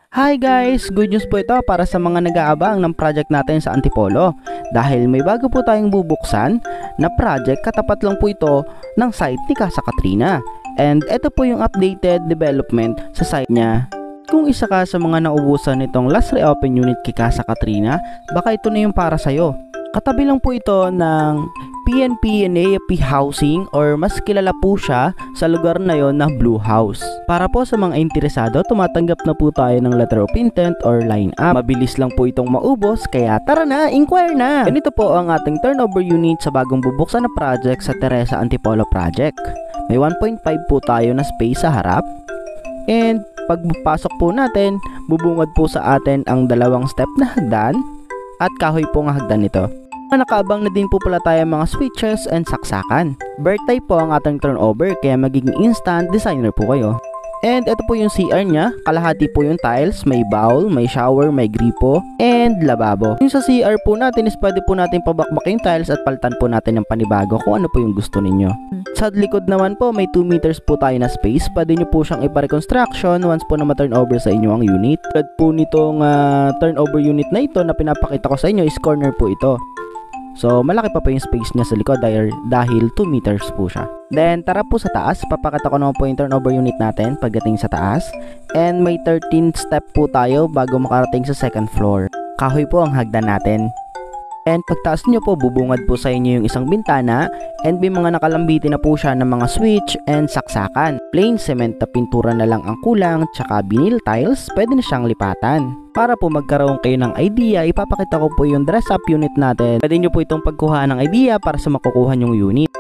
Hi guys! Good news po ito para sa mga nag-aabang ng project natin sa Antipolo. Dahil may bago po tayong bubuksan na project, katapat lang po ito ng site ni Casa Katrina. And ito po yung updated development sa site niya. Kung isa ka sa mga naubusan nitong last reopen unit kay Casa Katrina, baka ito na yung para sa'yo. Katabi lang po ito ng PNP and AFP Housing, or mas kilala po siya sa lugar na yon na Blue House. Para po sa mga interesado, tumatanggap na po tayo ng letter of intent or line up. Mabilis lang po itong maubos, kaya tara na, inquire na! Ganito po ang ating turnover unit sa bagong bubuksan na project sa Teresa Antipolo Project. May 1.5 po tayo na space sa harap. And pagpasok po natin, bubungad po sa atin ang dalawang step na hagdan at kahoy po ang hagdan nito. Nakaabang na din po pala tayo mga switches and saksakan. Birthday po ang ating turnover, kaya magiging instant designer po kayo. And ito po yung CR niya, kalahati po yung tiles, may bowl, may shower, may gripo, and lababo. Yung sa CR po natin is pwede po natin pabakbak yung tiles at palitan po natin ng panibago kung ano po yung gusto ninyo. Sa likod naman po, may 2 meters po tayo na space, pwede nyo po siyang ipa-reconstruction once po na ma-turnover sa inyo ang unit. Tulad po nitong turnover unit na ito na pinapakita ko sa inyo is corner po ito. So, malaki pa po yung space niya sa likod dahil 2 meters po siya. Then, tara po sa taas. Papakita ko naman po yung turnover unit natin pagdating sa taas. And may 13 step po tayo bago makarating sa second floor. Kahoy po ang hagdan natin. And pagtaas nyo po, bubungad po sa inyo yung isang bintana. And may mga nakalambitin na po siya ng mga switch and saksakan. Plain cement na pintura na lang ang kulang, tsaka vinyl tiles, pwede na siyang lipatan. Para po magkaroon kayo ng idea, ipapakita ko po yung dress up unit natin. Pwede nyo po itong pagkuha ng idea para sa makukuha nyong unit.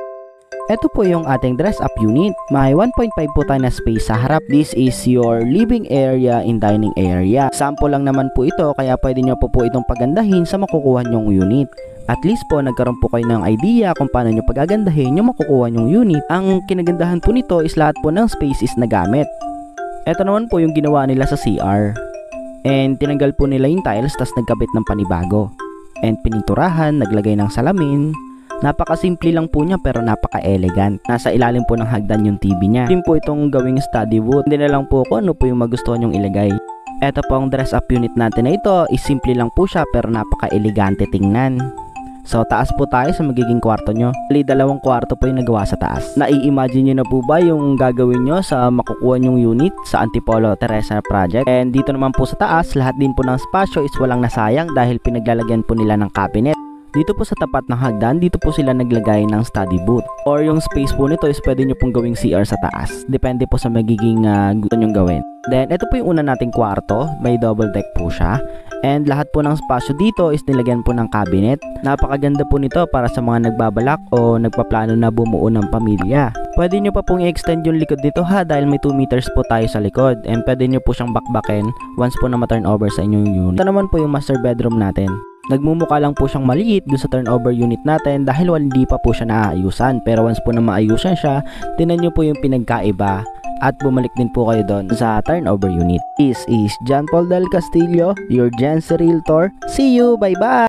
Ito po yung ating dress up unit. May 1.5 po tayo na space sa harap. This is your living area and dining area. Sample lang naman po ito, kaya pwede nyo po itong pagandahin sa makukuha nyong unit. At least po nagkaroon po kayo ng idea kung paano nyo pagagandahin yung makukuha nyong unit. Ang kinagandahan po nito is lahat po ng spaces na gamit. Ito naman po yung ginawa nila sa CR. And tinanggal po nila yung tiles, tas nagkabit ng panibago. And pininturahan, naglagay ng salamin. Napakasimple lang po niya pero napaka-elegant. Nasa ilalim po ng hagdan yung TV niya. Din po itong gawing study booth. Hindi na lang po kung ano po yung magustuhan yung ilagay. Ito po ang dress up unit natin na ito. Is simple lang po siya pero napaka-elegante tingnan. So taas po tayo sa magiging kwarto nyo. Dalawang kwarto po yung nagawa sa taas. Nai-imagine nyo na po ba yung gagawin nyo sa makukuha nyong unit sa Antipolo Teresa Project? And dito naman po sa taas, lahat din po ng spasyo is walang nasayang dahil pinaglalagyan po nila ng cabinet. Dito po sa tapat ng hagdan, dito po sila naglagay ng study booth. Or yung space po nito is pwede nyo pong gawing CR sa taas. Depende po sa magiging gusto nyong gawin. Then, ito po yung una nating kwarto. May double deck po siya. And lahat po ng spasyo dito is nilagyan po ng cabinet. Napakaganda po nito para sa mga nagbabalak o nagpaplano na bumuo ng pamilya. Pwede nyo pa pong i-extend yung likod dito ha, dahil may 2 meters po tayo sa likod. And pwede nyo po siyang bakbakin once po na ma-turn over sa inyong unit. Ito naman po yung master bedroom natin. Nagmumukha lang po siyang maliit doon sa turnover unit natin dahil hindi pa po siya naaayusan. Pero once po na maayusan siya, tinan nyo po yung pinagkaiba at bumalik din po kayo doon sa turnover unit. This is John Paul Del Castillo, your Gen Z Realtor. See you! Bye-bye!